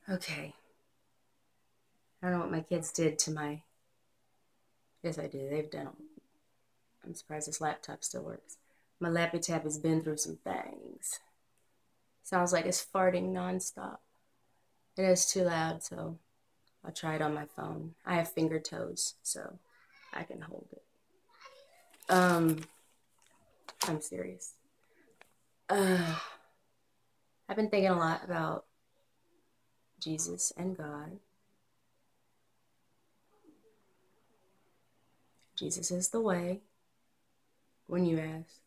Okay. I don't know what my kids did to my. Yes, I do. They've done. I'm surprised this laptop still works. My Lappy Tap has been through some things. Sounds like it's farting nonstop. It is too loud, so I'll try it on my phone. I have finger toes, so I can hold it. I'm serious. Uh, I've been thinking a lot about Jesus and God. Jesus is the way, when you ask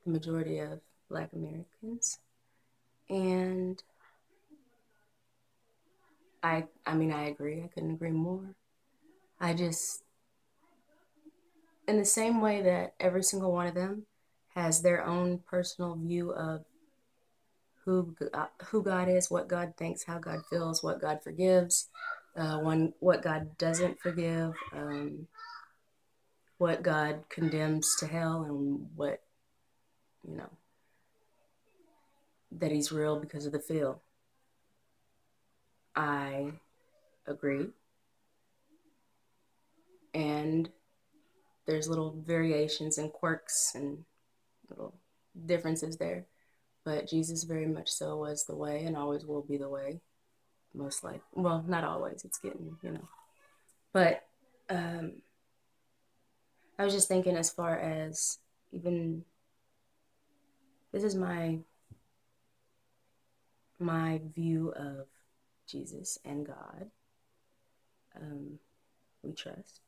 the majority of Black Americans. And I agree. I couldn't agree more. I just, in the same way that every single one of them has their own personal view of who God is, what God thinks, how God feels, what God forgives, what God doesn't forgive, what God condemns to hell, and what, you know, that he's real because of the feel. I agree. And there's little variations and quirks and little differences there. But Jesus very much so was the way and always will be the way. Most like, well, not always. It's getting. But um, I was just thinking as far as even this is my view of Jesus and God. Um, we trust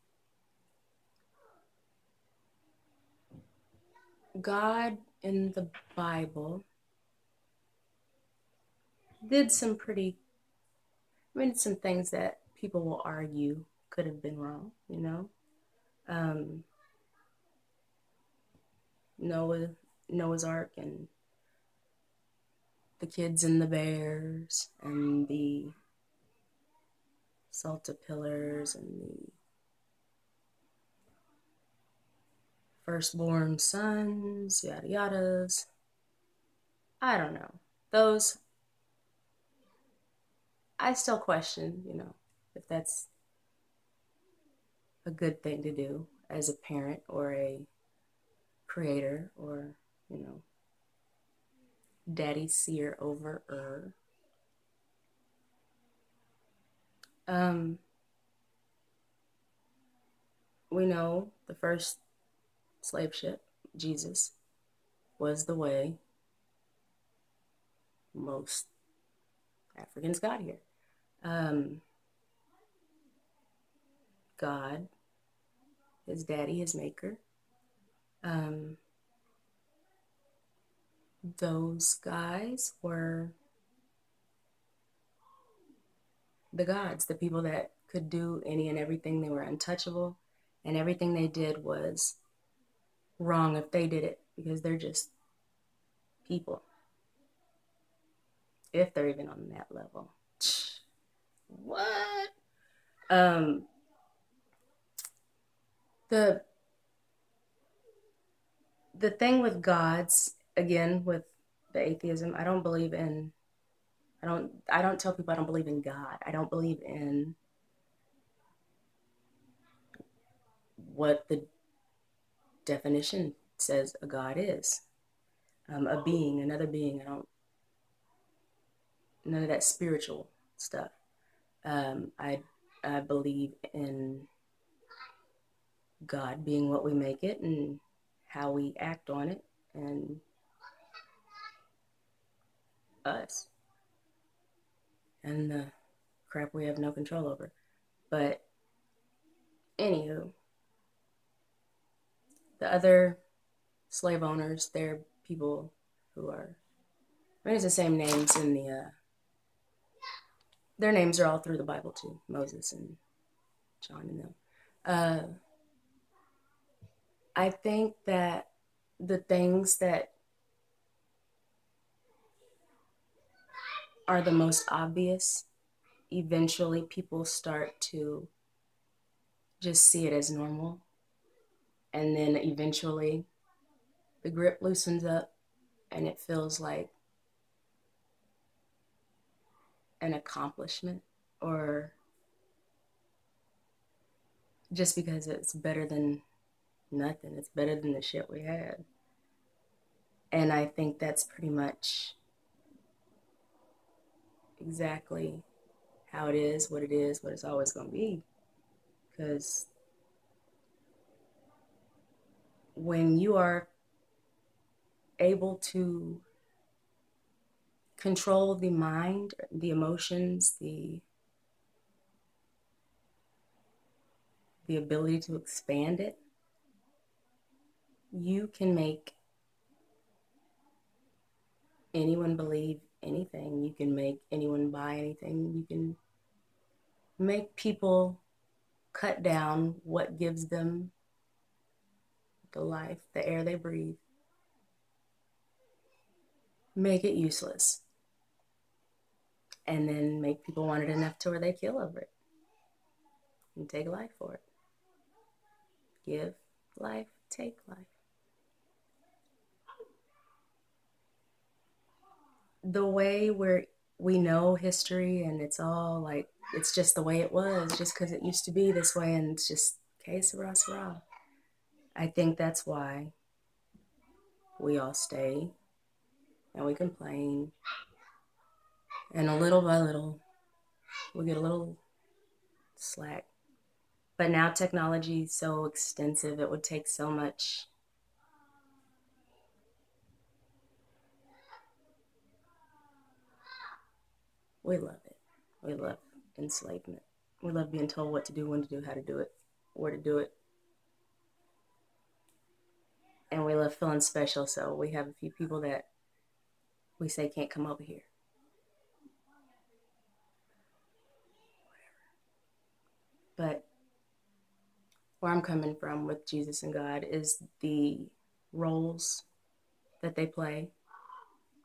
God in the Bible did some pretty, some things that people will argue could have been wrong. Um, Noah, Noah's Ark, and the kids and the bears, and the Salta pillars, and the firstborn sons, yada yadas. I don't know. Those, I still question, if that's a good thing to do as a parent or a creator or, you know, daddy seer over her. Um, we know the first slave ship, Jesus, was the way most Africans got here. Um, God, his daddy, his maker. Um, those guys were the gods, the people that could do any and everything. They were untouchable, and everything they did was wrong if they did it because they're just people, if they're even on that level. What? Um, the the thing with gods, again, with the atheism, I don't tell people I don't believe in God. I don't believe in what the definition says a God is. A being, another being. I don't None of that spiritual stuff. I believe in God being what we make it and how we act on it, and us and the crap we have no control over. But anywho, the other slave owners, they're people who are, it's the same names in their names are all through the Bible too, Moses and John and them. Uh, I think that the things that are the most obvious, eventually people start to just see it as normal. And then eventually the grip loosens up and it feels like an accomplishment or just because it's better than nothing. It's better than the shit we had. And I think that's pretty much exactly how it is, what it's always going to be. Because when you are able to control the mind, the emotions, the ability to expand it, you can make anyone believe anything. You can make anyone buy anything. You can make people cut down what gives them the life, the air they breathe, make it useless, and then make people want it enough to where they kill over it and take life for it. Give life, take life. The way we know history and it's all like, it's just the way it was, just because it used to be this way, and it's just que sera, sera. I think that's why we all stay and we complain, and little by little we get a little slack. But now technology is so extensive, it would take so much. We love it. We love enslavement. We love being told what to do, when to do, how to do it, where to do it. And we love feeling special, so we have a few people that we say can't come over here. But where I'm coming from with Jesus and God is the roles that they play.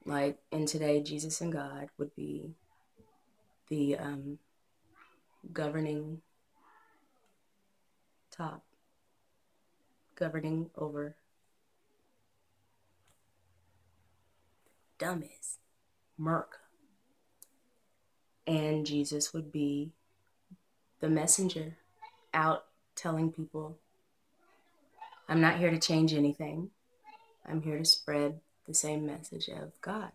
Like in today, Jesus and God would be the governing top, governing over dummies, Merc. And Jesus would be the messenger out telling people, I'm not here to change anything. I'm here to spread the same message of God.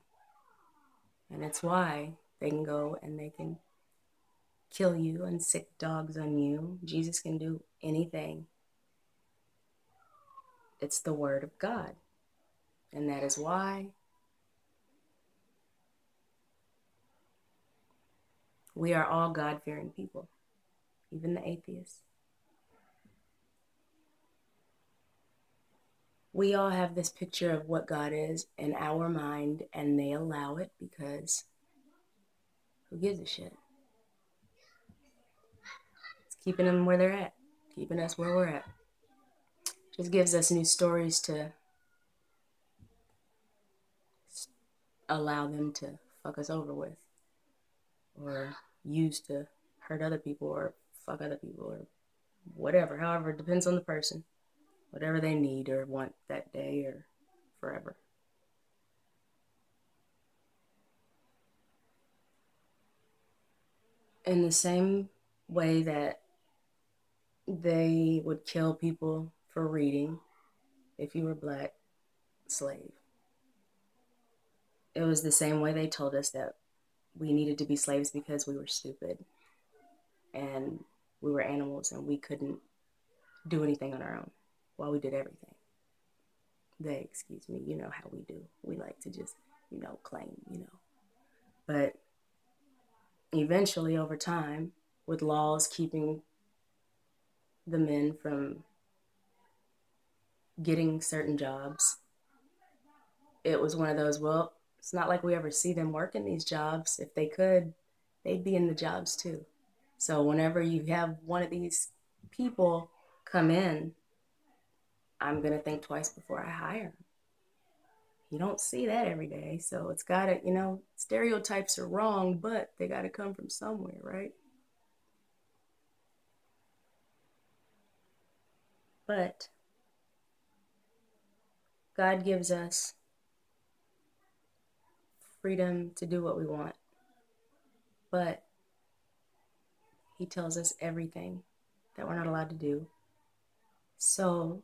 And it's why they can go and they can kill you and sick dogs on you. Jesus can do anything. It's the word of God. And that is why we are all God-fearing people, even the atheists. We all have this picture of what God is in our mind, and they allow it because who gives a shit? It's keeping them where they're at, keeping us where we're at. Just gives us new stories to allow them to fuck us over with, or use to hurt other people, or fuck other people, or whatever. However, it depends on the person, whatever they need or want that day or forever. In the same way that they would kill people for reading, if you were black, slave. It was the same way they told us that we needed to be slaves because we were stupid and we were animals and we couldn't do anything on our own while we did everything. Excuse me, you know how we do. We like to just, claim, But eventually, over time, with laws keeping the men from getting certain jobs, it was one of those, well, it's not like we ever see them working these jobs. If they could, they'd be in the jobs too. So whenever you have one of these people come in, I'm going to think twice before I hire them. You don't see that every day. So it's got to, stereotypes are wrong, but they got to come from somewhere, right? But God gives us freedom to do what we want. But he tells us everything that we're not allowed to do. So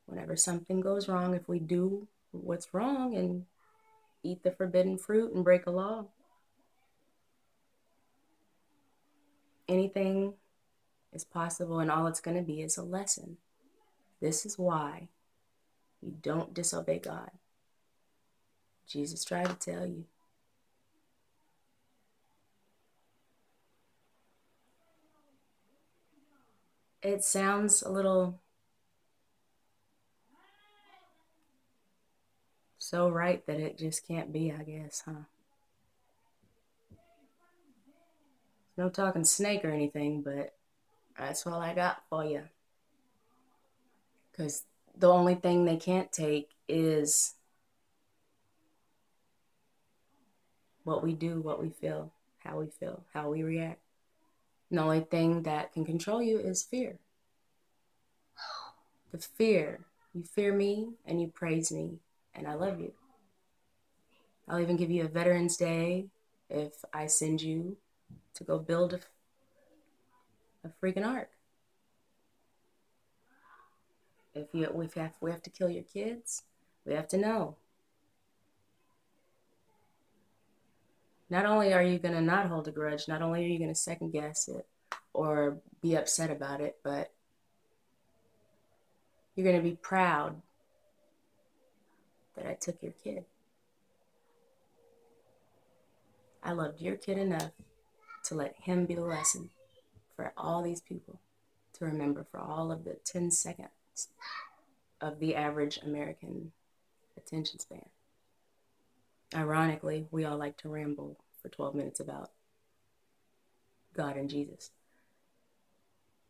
whenever something goes wrong, if we do what's wrong and eat the forbidden fruit and break a law, anything is possible, and all it's going to be is a lesson. This is why you don't disobey God. Jesus tried to tell you. It sounds a little so right that it just can't be, I guess, huh? No talking snake or anything, but that's all I got for you. Because the only thing they can't take is what we do, what we feel, how we react. And the only thing that can control you is fear. The fear. You fear me and you praise me, and I love you. I'll even give you a Veterans Day if I send you to go build a freaking ark. If we have to kill your kids, we have to know. Not only are you going to not hold a grudge, not only are you going to second guess it or be upset about it, but you're going to be proud that I took your kid. I loved your kid enough to let him be the lesson for all these people to remember for all of the 10 seconds of the average American attention span. Ironically, we all like to ramble for 12 minutes about God and Jesus,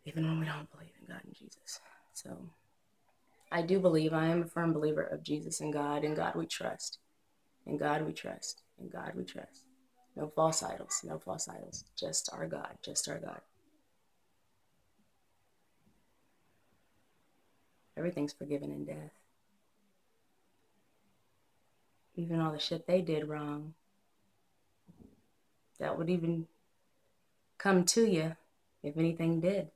even when we don't believe in God and Jesus. So I do believe, I am a firm believer of Jesus and God we trust. In God we trust. In God we trust. No false idols, no false idols. Just our God, just our God. Everything's forgiven in death. Even all the shit they did wrong, that would even come to you if anything did.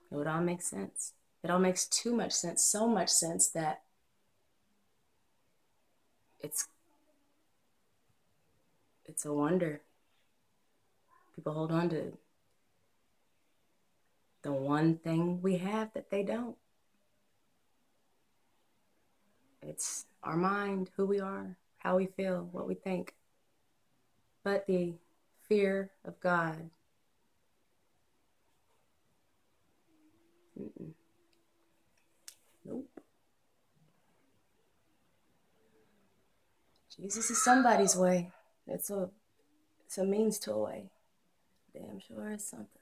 It would all make sense. It all makes too much sense, so much sense that it's a wonder. People hold on to the one thing we have that they don't. It's our mind, who we are, how we feel, what we think. But the fear of God, nope. Jesus is somebody's way. It's a means to a way. Damn sure it's something.